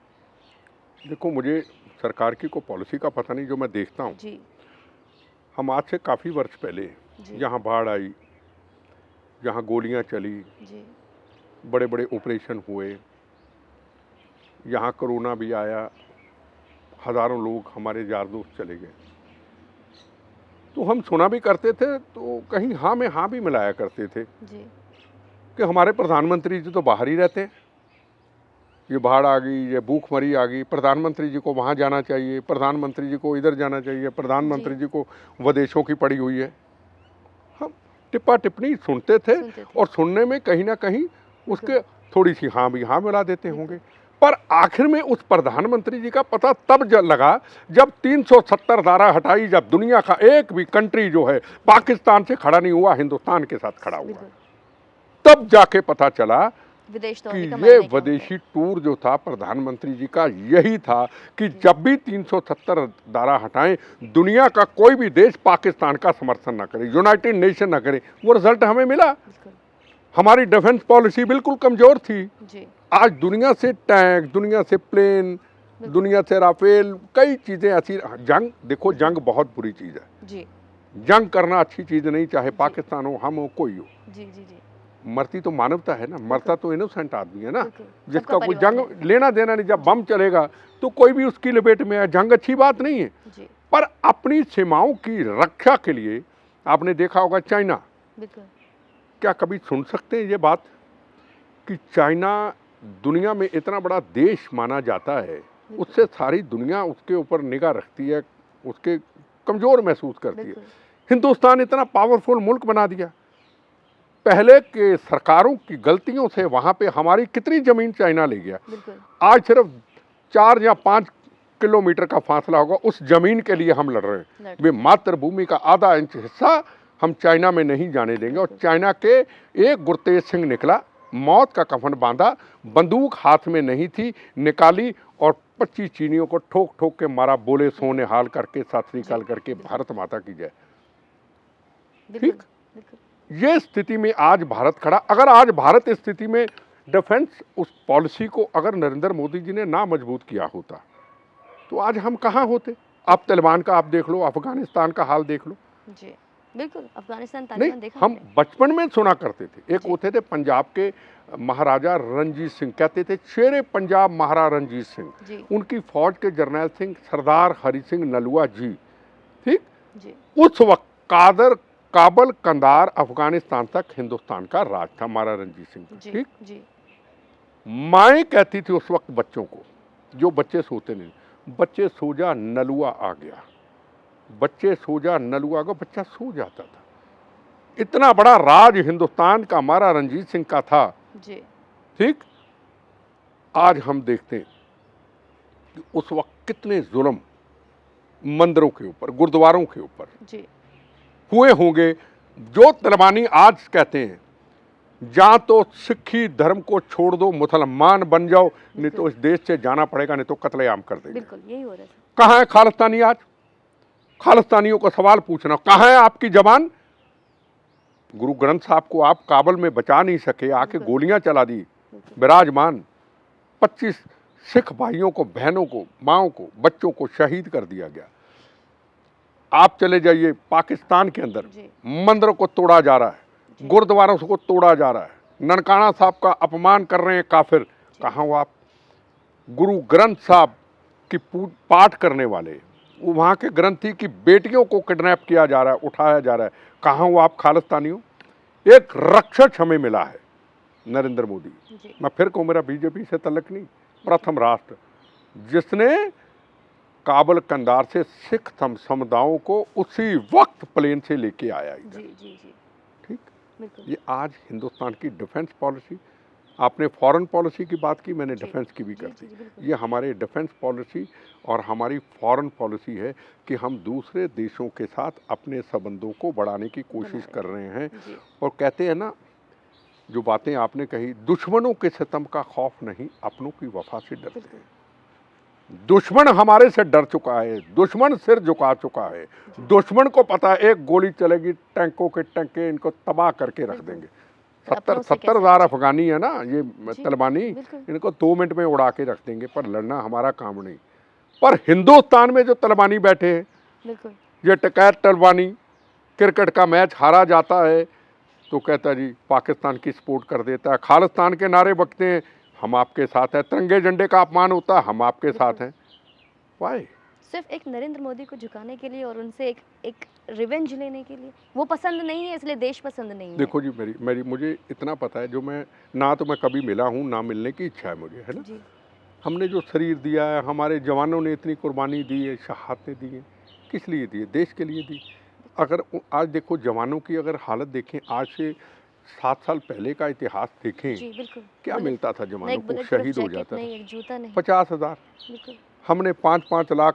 देखो, मुझे सरकार की कोई पॉलिसी का पता नहीं, जो मैं देखता हूँ जी। हम आज से काफ़ी वर्ष पहले यहाँ बाढ़ आई, यहाँ गोलियाँ चली जी, बड़े बड़े ऑपरेशन हुए, यहाँ कोरोना भी आया, हज़ारों लोग हमारे यार दोस्त चले गए। तो हम सुना भी करते थे, तो कहीं हाँ में हाँ भी मिलाया करते थे जी, कि हमारे प्रधानमंत्री जी तो बाहर ही रहते हैं, ये बाढ़ आ गई, ये भूखमरी आ गई, प्रधानमंत्री जी को वहाँ जाना चाहिए, प्रधानमंत्री जी को इधर जाना चाहिए, प्रधानमंत्री जी को विदेशों की पड़ी हुई है। हम टिप्पा टिप्पणी सुनते थे और सुनने में कहीं ना कहीं उसके थोड़ी सी हाँ भी हाँ मिला देते होंगे। पर आखिर में उस प्रधानमंत्री जी का पता तब लगा जब 370 धारा हटाई, जब दुनिया का एक भी कंट्री जो है पाकिस्तान से खड़ा नहीं हुआ, हिंदुस्तान के साथ खड़ा हुआ, बिल्कुल। तब जाके पता चला विदेश कि दौरे का ये मायने क्या होता है। विदेशी टूर जो था प्रधानमंत्री जी का यही था कि जब भी 370 धारा हटाएं, दुनिया का कोई भी देश पाकिस्तान का समर्थन ना करे, यूनाइटेड नेशन ना करे। वो रिजल्ट हमें मिला। बिल्कुल। हमारी डिफेंस पॉलिसी बिल्कुल कमजोर थी। जी। आज दुनिया से टैंक, दुनिया से प्लेन, दुनिया से राफेल, कई चीजें ऐसी। जंग देखो, जंग बहुत बुरी चीज है। जी जंग करना अच्छी चीज नहीं, चाहे पाकिस्तान हो, हम हो, कोई हो। जी जी जी। मरती तो मानवता है ना, मरता तो इनोसेंट आदमी है ना, बिल्कुल। जिसका सबका कोई परिवार जंग लेना देना नहीं। जब बम चलेगा तो कोई भी उसकी लपेट में है। जंग अच्छी बात नहीं है, जी। पर अपनी सीमाओं की रक्षा के लिए आपने देखा होगा चाइना, बिल्कुल। क्या कभी सुन सकते हैं ये बात कि चाइना दुनिया में इतना बड़ा देश माना जाता है, उससे सारी दुनिया उसके ऊपर निगाह रखती है, उसके कमजोर महसूस करती है। बिल्कुल। हिंदुस्तान इतना पावरफुल मुल्क बना दिया। पहले के सरकारों की गलतियों से वहां पे हमारी कितनी जमीन चाइना ले गया। बिल्कुल। आज सिर्फ 4 या 5 किलोमीटर का फासला होगा, उस जमीन के लिए हम लड़ रहे हैं। वे मातृभूमि का आधा इंच हिस्सा हम चाइना में नहीं जाने देंगे। और चाइना के एक गुरतेज सिंह निकला, मौत का कफन बांधा, बंदूक हाथ में नहीं थी, निकाली और 25 चीनियों को ठोक ठोक के मारा, बोले सोने हाल करके, सत श्री अकाल करके, भारत माता की जय। ठीक, ये स्थिति में आज भारत खड़ा। अगर आज भारत इस स्थिति में डिफेंस उस पॉलिसी को अगर नरेंद्र मोदी जी ने ना मजबूत किया होता तो आज हम कहाँ होते। आप तालिबान का आप देख लो, अफगानिस्तान का हाल देख लो। जी बिल्कुल। अफगानिस्तान नहीं, तालिबान देखा हम हमने। बचपन में सुना करते थे। एक जी। होते थे पंजाब के महाराजा रणजीत सिंह, कहते थे शेरे पंजाब महाराजा रणजीत सिंह। जी उनकी फौज के जर्नैल सिंह सरदार हरि सिंह नलुआ जी। ठीक, जी। उस वक्त काबल कंदार अफगानिस्तान तक हिंदुस्तान का राज था महाराजा रणजीत सिंह का। जी ठीक, जी। माएँ कहती थी उस वक्त बच्चों को, जो बच्चे सोते नहीं, बच्चे सो जा नलुआ आ गया, बच्चे सो जा नलुआ आ गया, बच्चा सो जाता था। इतना बड़ा राज हिंदुस्तान का महाराजा रणजीत सिंह का था। जी ठीक, आज हम देखते हैं कि उस वक्त कितने जुल्म मंदिरों के ऊपर, गुरुद्वारों के ऊपर जी। हुए होंगे। जो तलिबानी आज कहते हैं या तो सिखी धर्म को छोड़ दो, मुसलमान बन जाओ, नहीं तो इस देश से जाना पड़ेगा, नहीं तो कत्लेआम कर देंगे। बिल्कुल यही हो रहा है। कहाँ है खालिस्तानी आज? खालिस्तानियों को सवाल पूछना, कहाँ है आपकी जबान? गुरु ग्रंथ साहब को आप काबुल में बचा नहीं सके, आके गोलियां चला दी विराजमान। 25 सिख भाइयों को, बहनों को, माओं को, बच्चों को शहीद कर दिया गया। आप चले जाइए पाकिस्तान के अंदर, जी। मंदिरों को तोड़ा जा रहा है, गुरुद्वारों को तोड़ा जा रहा है, ननकाना साहब का अपमान कर रहे हैं काफिर। कहाँ हो आप? गुरु ग्रंथ साहब की पाठ करने वाले, वहाँ के ग्रंथी की बेटियों को किडनैप किया जा रहा है, उठाया जा रहा है। कहाँ हो आप खालिस्तानियों? एक रक्षक हमें मिला है नरेंद्र मोदी। जी। मैं फिर कहूँ, मेरा बीजेपी से तल्लुक नहीं, प्रथम राष्ट्र जिसने काबुल कंदार से सिख समुदायों को उसी वक्त प्लेन से लेके आया इधर। जी जी जी। ठीक, बिल्कुल। ये आज हिंदुस्तान की डिफेंस पॉलिसी। आपने फॉरेन पॉलिसी की बात की, मैंने डिफेंस की भी कर दी। ये हमारे डिफेंस पॉलिसी और हमारी फॉरेन पॉलिसी है कि हम दूसरे देशों के साथ अपने संबंधों को बढ़ाने की कोशिश कर रहे हैं। और कहते हैं ना, जो बातें आपने कही, दुश्मनों के सितम का खौफ नहीं, अपनों की वफा से डरते हैं। दुश्मन हमारे से डर चुका है, दुश्मन सिर झुका चुका है, दुश्मन को पता है एक गोली चलेगी, टैंकों के टैंके इनको तबाह करके रख देंगे। 70,000 अफगानी है ना ये तलिबानी, इनको 2 मिनट में उड़ा के रख देंगे, पर लड़ना हमारा काम नहीं। पर हिंदुस्तान में जो तलिबानी बैठे हैं, ये टकैत तलिबानी, क्रिकेट का मैच हारा जाता है तो कहता जी पाकिस्तान की सपोर्ट कर देता है, खालिस्तान के नारे बकते हैं, हम आपके साथ हैं, तिरंगे झंडे का अपमान होता है, हम आपके साथ हैं। वाई? सिर्फ एक नरेंद्र मोदी को झुकाने के लिए और उनसे एक रिवेंज लेने के लिए। वो पसंद नहीं है, इसलिए देश पसंद नहीं है। देखो जी, मेरी मुझे इतना पता है, जो मैं ना तो मैं कभी मिला हूँ, ना मिलने की इच्छा है मुझे, है ना जी। हमने जो शरीर दिया है, हमारे जवानों ने इतनी कुर्बानी दी है, शहादतें दी हैं, किस लिए दी है? देश के लिए दी। अगर आज देखो जवानों की अगर हालत देखें, आज से 7 साल पहले का इतिहास देखें, जी बिल्कुल। क्या बुलेट, मिलता था ना जवानों एक को, बुलेट प्रूफ शहीद हो जैकेट जाता नहीं, था। एक जूता नहीं। 50,000 बिल्कुल। हमने 5-5 लाख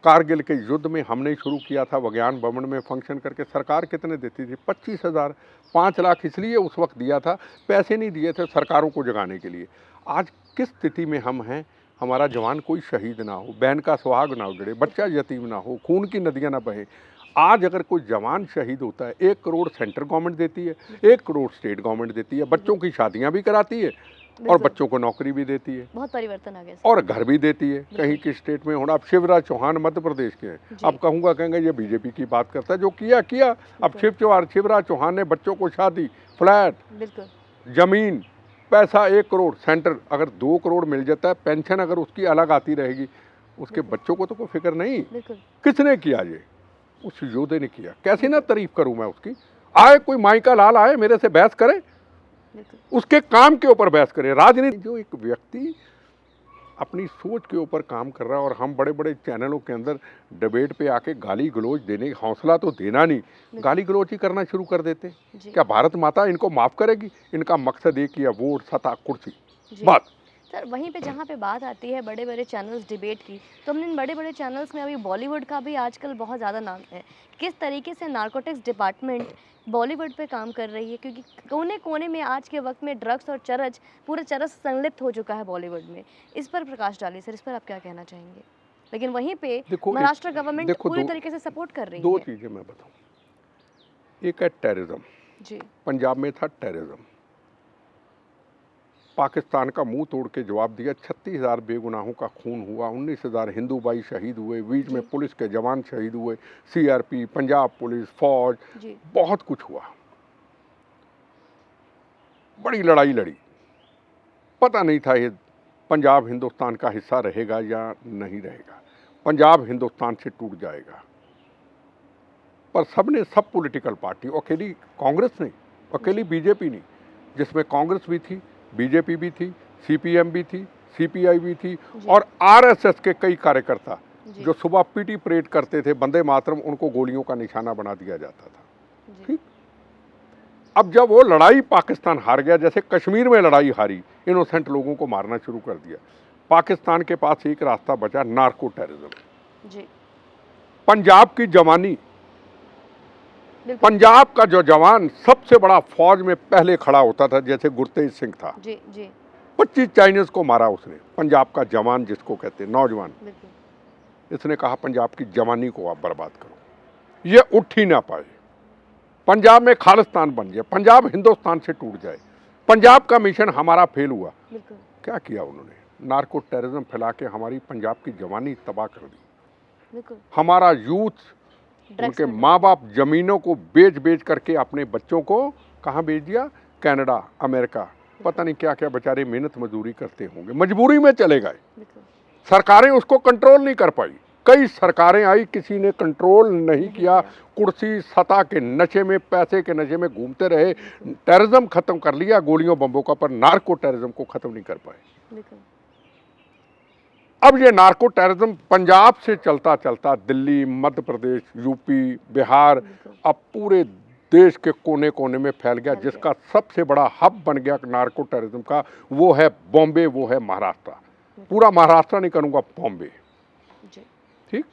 कारगिल के युद्ध में हमने ही शुरू किया था, विज्ञान भवन में फंक्शन करके। सरकार कितने देती थी? 25,000। 5 लाख इसलिए उस वक्त दिया था, पैसे नहीं दिए थे सरकारों को जगाने के लिए। आज किस स्थिति में हम हैं? हमारा जवान कोई शहीद ना हो, बहन का सुहाग ना उजड़े, बच्चा यतीम ना हो, खून की नदियां ना बहें। आज अगर कोई जवान शहीद होता है, 1 करोड़ सेंट्रल गवर्नमेंट देती है, 1 करोड़ स्टेट गवर्नमेंट देती है, बच्चों की शादियां भी कराती है और बिल्कुल। बच्चों को नौकरी भी देती है बहुत परिवर्तन आ गया और घर भी देती है। कहीं की स्टेट में होना। अब शिवराज चौहान मध्य प्रदेश के हैं, जी। अब कहूँगा कहेंगे ये बीजेपी की बात करता है, जो किया किया। अब शिवराज चौहान ने बच्चों को शादी, फ्लैट, बिल्कुल। जमीन, पैसा 1 करोड़। सेंटर अगर 2 करोड़ मिल जाता है, पेंशन अगर उसकी अलग आती रहेगी, उसके बच्चों को तो कोई फिक्र नहीं। बिल्कुल। किसने किया ये? उस योद्धे ने किया। कैसे ना तारीफ करूं मैं उसकी। आए कोई माई का लाल आए मेरे से बहस करे, बिल्कुल। उसके काम के ऊपर बहस करे। राजनीति जो एक व्यक्ति अपनी सोच के ऊपर काम कर रहा है और हम बड़े बड़े चैनलों के अंदर डिबेट पे आके गाली गलौज देने, हौसला तो देना नहीं, गाली गलौज ही करना शुरू कर देते। जी। क्या भारत माता इनको माफ करेगी? इनका मकसद एक ही है, वोट, सत्ता, कुर्सी, जी। बात। सर वहीं पे जहाँ पे बात आती है बड़े बड़े चैनल्स डिबेट की, तो हमने इन बड़े बड़े चैनल्स में अभी बॉलीवुड का भी आजकल बहुत ज़्यादा नाम है। किस तरीके से नारकोटिक्स डिपार्टमेंट बॉलीवुड पे काम कर रही है, क्योंकि कोने कोने में आज के वक्त में ड्रग्स और चरस, पूरा चरस संलिप्त हो चुका है बॉलीवुड में। इस पर प्रकाश डालिए सर, इस पर आप क्या कहना चाहेंगे? लेकिन वहीं पे महाराष्ट्र गवर्नमेंट पूरी तरीके से सपोर्ट कर रही है। 2 चीज़ें मैं बताऊँ। एक है टेररिज्म। जी। पंजाब में था टेररिज्म, पाकिस्तान का मुंह तोड़ के जवाब दिया। 36,000 बेगुनाहों का खून हुआ, 19,000 हिंदू भाई शहीद हुए, बीच में पुलिस के जवान शहीद हुए, सीआरपी, पंजाब पुलिस, फौज, बहुत कुछ हुआ। बड़ी लड़ाई लड़ी। पता नहीं था ये पंजाब हिंदुस्तान का हिस्सा रहेगा या नहीं रहेगा, पंजाब हिंदुस्तान से टूट जाएगा। पर सबने, सब पॉलिटिकल पार्टी, अकेली कांग्रेस नहीं, अकेली बीजेपी नहीं, जिसमें कांग्रेस भी थी, बीजेपी भी थी, सीपीएम भी थी, सीपीआई भी थी और आरएसएस के कई कार्यकर्ता जो सुबह पीटी परेड करते थे, वंदे मातरम, उनको गोलियों का निशाना बना दिया जाता था। ठीक। अब जब वो लड़ाई पाकिस्तान हार गया, जैसे कश्मीर में लड़ाई हारी, इनोसेंट लोगों को मारना शुरू कर दिया। पाकिस्तान के पास एक रास्ता बचा, नार्को टेररिज्म। पंजाब की जवानी, पंजाब का जो जवान सबसे बड़ा फौज में पहले खड़ा होता था, जैसे गुरतेज सिंह था। 25 चाइनीज को मारा उसने। पंजाब का जवान जिसको कहते हैं, नौजवान, इसने कहा पंजाब की जवानी को आप बर्बाद करो, ये उठ ही ना पाए, पंजाब में खालिस्तान बन जाए, पंजाब हिंदुस्तान से टूट जाए, पंजाब का मिशन हमारा फेल हुआ। क्या किया उन्होंने? नार्को टेररिज्म फैला के हमारी पंजाब की जवानी तबाह कर दी। हमारा यूथ, उनके माँ बाप जमीनों को बेच बेच करके अपने बच्चों को कहाँ भेज दिया? कनाडा, अमेरिका, पता नहीं क्या क्या बेचारे मेहनत मजदूरी करते होंगे, मजबूरी में चले गए। सरकारें उसको कंट्रोल नहीं कर पाई। कई सरकारें आई, किसी ने कंट्रोल नहीं किया। कुर्सी सत्ता के नशे में, पैसे के नशे में घूमते रहे। टेररिज्म खत्म कर लिया गोलियों बम्बों का, पर नार्को टेररिज्म को खत्म नहीं कर पाए। अब ये नार्को टेररिज्म पंजाब से चलता चलता दिल्ली, मध्य प्रदेश, यूपी, बिहार, अब पूरे देश के कोने कोने में फैल गया। जिसका सबसे बड़ा हब बन गया नार्को टेररिज्म का, वो है बॉम्बे, वो है महाराष्ट्र। पूरा महाराष्ट्र नहीं करूंगा, बॉम्बे। ठीक।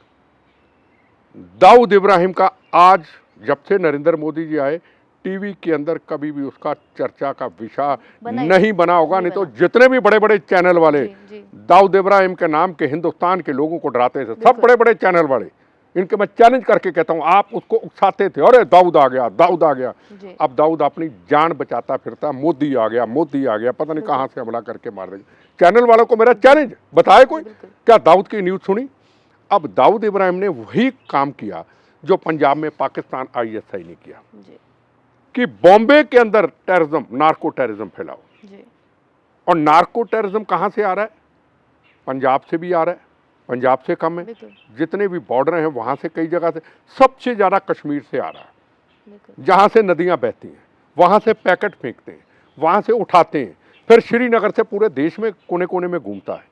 दाऊद इब्राहिम का आज, जब से नरेंद्र मोदी जी आए, टीवी के अंदर कभी भी उसका चर्चा का विषय नहीं बना होगा। नहीं तो जितने भी बड़े बड़े चैनल वाले दाऊद इब्राहिम के नाम के हिंदुस्तान के लोगों को डराते थे, सब बड़े बड़े चैनल वाले, इनके मैं चैलेंज करके कहता हूं, आप उसको उकसाते थे, अरे दाऊद आ गया, दाऊद आ गया। अब दाऊद अपनी जान बचाता फिरता, मोदी आ गया, मोदी आ गया, पता नहीं कहां से हमला करके मार देगा। चैनल वालों को मेरा चैलेंज, बताए कोई क्या दाऊद की न्यूज सुनी? अब दाऊद इब्राहिम ने वही काम किया जो पंजाब में पाकिस्तान आईएसआई ने किया, कि बॉम्बे के अंदर टेररिज्म, नार्को टेररिज्म फैलाओ। और नार्को टेररिज्म कहां से आ रहा है? पंजाब से भी आ रहा है, पंजाब से कम है, जितने भी बॉर्डर हैं वहां से, कई जगह से, सबसे ज्यादा कश्मीर से आ रहा है। जहां से नदियां बहती हैं वहां से पैकेट फेंकते हैं, वहां से उठाते हैं, फिर श्रीनगर से पूरे देश में कोने कोने में घूमता है।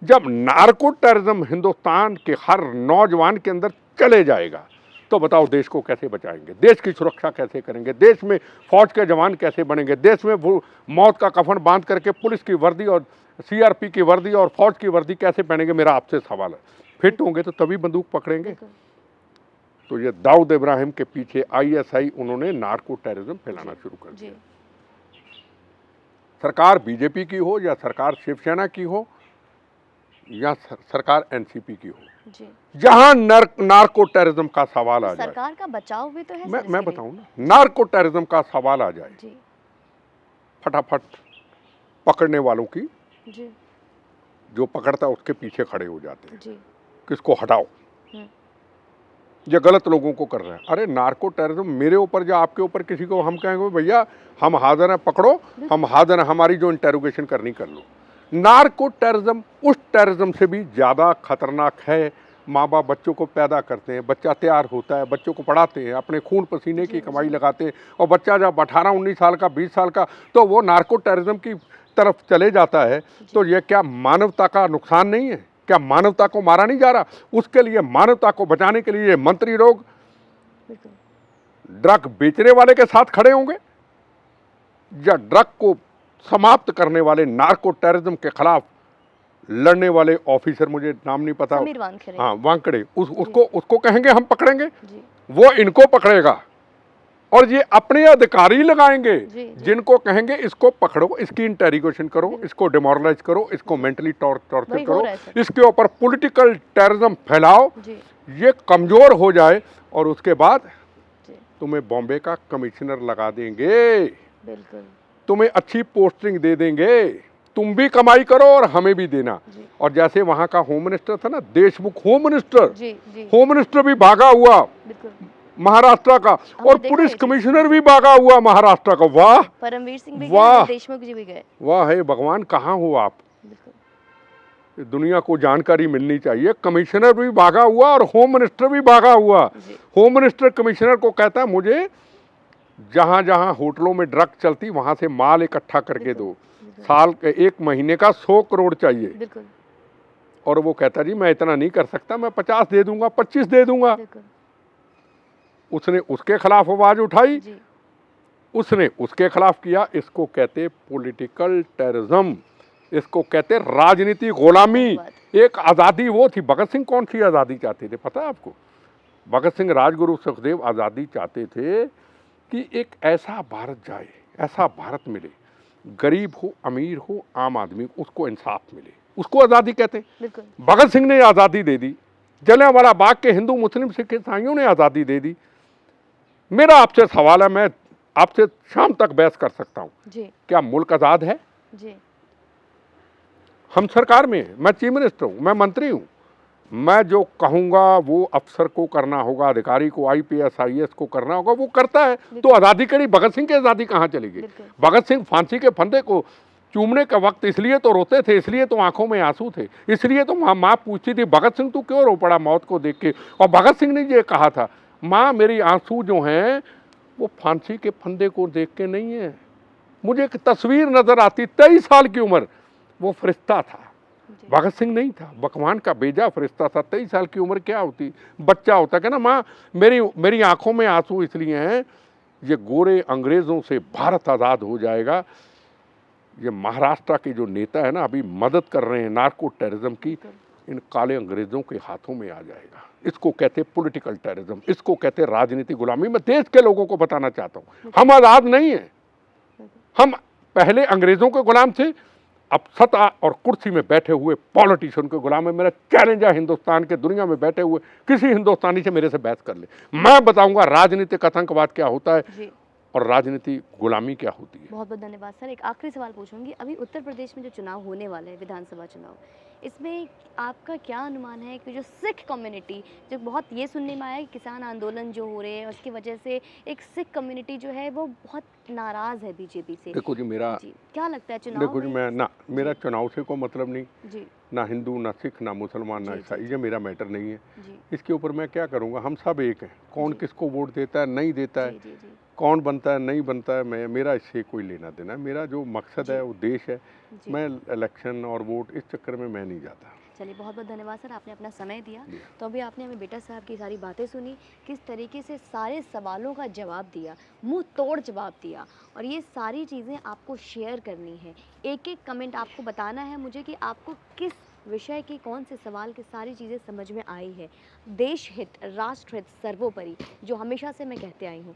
जब नार्को टेररिज्म हिंदुस्तान के हर नौजवान के अंदर चले जाएगा, तो बताओ देश को कैसे बचाएंगे, देश की सुरक्षा कैसे करेंगे, देश में फौज के जवान कैसे बनेंगे, देश में वो मौत का कफन बांध करके पुलिस की वर्दी और सीआरपी की वर्दी और फौज की वर्दी कैसे पहनेंगे। मेरा आपसे सवाल है, फिट होंगे तो तभी बंदूक पकड़ेंगे। तो ये दाऊद इब्राहिम के पीछे आईएसआई उन्होंने नार्को टेररिज्म फैलाना शुरू कर दिया। सरकार बीजेपी की हो या सरकार शिवसेना की हो या सरकार एनसीपी की हो, जहां नार्को टेररिज्म का सवाल आ जाए, सरकार का बचाव भी तो है। मैं बताऊं ना, नार्को टेररिज्म का सवाल आ जाए, फटाफट पकड़ने वालों की जो पकड़ता है उसके पीछे खड़े हो जाते हैं, किसको हटाओ, ये गलत लोगों को कर रहे हैं। अरे नार्को टेररिज्म मेरे ऊपर या आपके ऊपर किसी को हम कहेंगे भैया हम हाजिर हैं, पकड़ो, हम हाजिर हैं, हमारी जो इंटेरोगेशन करनी कर लो। नार्को टेररिज्म उस टेररिज्म से भी ज़्यादा खतरनाक है। माँ बाप बच्चों को पैदा करते हैं, बच्चा तैयार होता है, बच्चों को पढ़ाते हैं, अपने खून पसीने की कमाई लगाते हैं, और बच्चा जब 18-19 साल का 20 साल का तो वो नार्को टेररिज्म की तरफ चले जाता है। तो ये क्या मानवता का नुकसान नहीं है? क्या मानवता को मारा नहीं जा रहा? उसके लिए मानवता को बचाने के लिए मंत्री लोग ड्रग बेचने वाले के साथ खड़े होंगे या ड्रग को समाप्त करने वाले नार्को टेररिज्म के खिलाफ लड़ने वाले ऑफिसर, मुझे नाम नहीं पता, हाँ वांकड़े, उसको कहेंगे हम पकड़ेंगे, वो इनको पकड़ेगा और ये अपने अधिकारी लगाएंगे जिनको कहेंगे इसको पकड़ो, इसकी इंटेरोगेशन करो, इसको डिमोरलाइज करो, इसको मेंटली टॉर्चर करो, इसके ऊपर पॉलिटिकल टेररिज्म फैलाओ, ये कमजोर हो जाए और उसके बाद तुम्हें बॉम्बे का कमिश्नर लगा देंगे, तुम्हें अच्छी पोस्टिंग दे देंगे, तुम भी कमाई करो और हमें भी देना। और जैसे वहां का होम मिनिस्टर था ना, देशमुख होम मिनिस्टर भी भागा हुआ महाराष्ट्र का, और पुलिस कमिश्नर भी भागा हुआ महाराष्ट्र का। वाह, परमवीर सिंह भी वाह, गए, देशमुख जी भी गए। वाह है भगवान, कहाँ हो आप? दुनिया को जानकारी मिलनी चाहिए। कमिश्नर भी भागा हुआ और होम मिनिस्टर भी भागा हुआ। होम मिनिस्टर कमिश्नर को कहता है मुझे जहां जहां होटलों में ड्रग चलती वहां से माल इकट्ठा करके दो, साल के 1 महीने का 100 करोड़ चाहिए। और वो कहता जी मैं इतना नहीं कर सकता, मैं 50 दे दूंगा, 25 दे दूंगा। उसने उसके खिलाफ आवाज उठाई, उसने उसके खिलाफ किया। इसको कहते पॉलिटिकल टेररिज्म, इसको कहते राजनीति गुलामी। एक आजादी वो थी, भगत सिंह कौन सी आजादी चाहते थे पता है आपको? भगत सिंह, राजगुरु, सुखदेव आजादी चाहते थे कि एक ऐसा भारत जाए, ऐसा भारत मिले, गरीब हो अमीर हो आम आदमी उसको इंसाफ मिले, उसको आजादी कहते हैं। भगत सिंह ने आजादी दे दी, जलियांवाला बाग के हिंदू मुस्लिम सिख ईसाइयों ने आजादी दे दी। मेरा आपसे सवाल है, मैं आपसे शाम तक बहस कर सकता हूं, क्या मुल्क आजाद है? हम सरकार में हैं, मैं चीफ मिनिस्टर हूं, मैं मंत्री हूं, मैं जो कहूंगा वो अफसर को करना होगा, अधिकारी को, आईपीएस आईएएस को करना होगा, वो करता है। तो आजादी करी, भगत सिंह की आजादी कहां चली गई? भगत सिंह फांसी के फंदे को चूमने का वक्त इसलिए तो रोते थे, इसलिए तो आंखों में आंसू थे, इसलिए तो माँ पूछती थी भगत सिंह तू क्यों रो पड़ा मौत को देख के? और भगत सिंह ने ये कहा था, माँ मेरी आंसू जो हैं वो फांसी के फंदे को देख के नहीं है, मुझे एक तस्वीर नजर आती, 23 साल की उम्र, वो फरिश्ता था, भगत सिंह नहीं था, भगवान का भेजा फरिश्ता था। 23 साल की उम्र क्या होती, बच्चा होता है ना। माँ मेरी आंखों में आंसू इसलिए हैं, ये गोरे अंग्रेजों से भारत आज़ाद हो जाएगा। ये महाराष्ट्र के जो नेता है ना, अभी मदद कर रहे हैं नार्को टेररिज्म की, इन काले अंग्रेजों के हाथों में आ जाएगा। इसको कहते पॉलिटिकल टेररिज्म, इसको कहते राजनीतिक गुलामी। मैं देश के लोगों को बताना चाहता हूँ, हम आज़ाद नहीं हैं, हम पहले अंग्रेजों के गुलाम थे, अब सत्ता और कुर्सी में बैठे हुए पॉलिटिशियन के गुलाम है। मेरा चैलेंज है हिंदुस्तान के दुनिया में बैठे हुए किसी हिंदुस्तानी से मेरे से बहस कर ले, मैं बताऊंगा राजनीतिक आतंकवाद क्या होता है और राजनीति गुलामी क्या होती है। बहुत बहुत धन्यवाद सर। एक आखिरी सवाल पूछूंगी, अभी उत्तर प्रदेश में जो चुनाव होने वाले हैं, विधानसभा चुनाव, इसमें आपका क्या अनुमान है कि जो सिख कम्युनिटी, जो बहुत ये सुनने में आया कि किसान आंदोलन जो हो रहे हैं उसकी वजह से एक सिख कम्युनिटी जो है वो बहुत नाराज है बीजेपी से। देखो जी, मेरा क्या लगता है चुनाव? देखो जी, मैं ना, मेरा चुनाव से कोई मतलब नहीं जी, ना हिंदू ना सिख ना मुसलमान ना ईसाई, ये मेरा मैटर नहीं है। इसके ऊपर मैं क्या करूँगा, हम सब एक हैं। कौन किसको वोट देता है नहीं देता है, कौन बनता है नहीं बनता है, मेरा इससे कोई लेना देना। मेरा जो मकसद है वो देश है। मैं इलेक्शन और वोट इस चक्कर में मैं नहीं जाता। चलिए बहुत बहुत धन्यवाद सर, आपने अपना समय दिया। तो अभी आपने हमें बेटा साहब की सारी बातें सुनी, किस तरीके से सारे सवालों का जवाब दिया, मुंह तोड़ जवाब दिया, और ये सारी चीज़ें आपको शेयर करनी है। एक एक कमेंट आपको बताना है मुझे कि आपको किस विषय के कौन से सवाल की सारी चीज़ें समझ में आई है। देश हित, राष्ट्र हित सर्वोपरि, जो हमेशा से मैं कहते आई हूँ।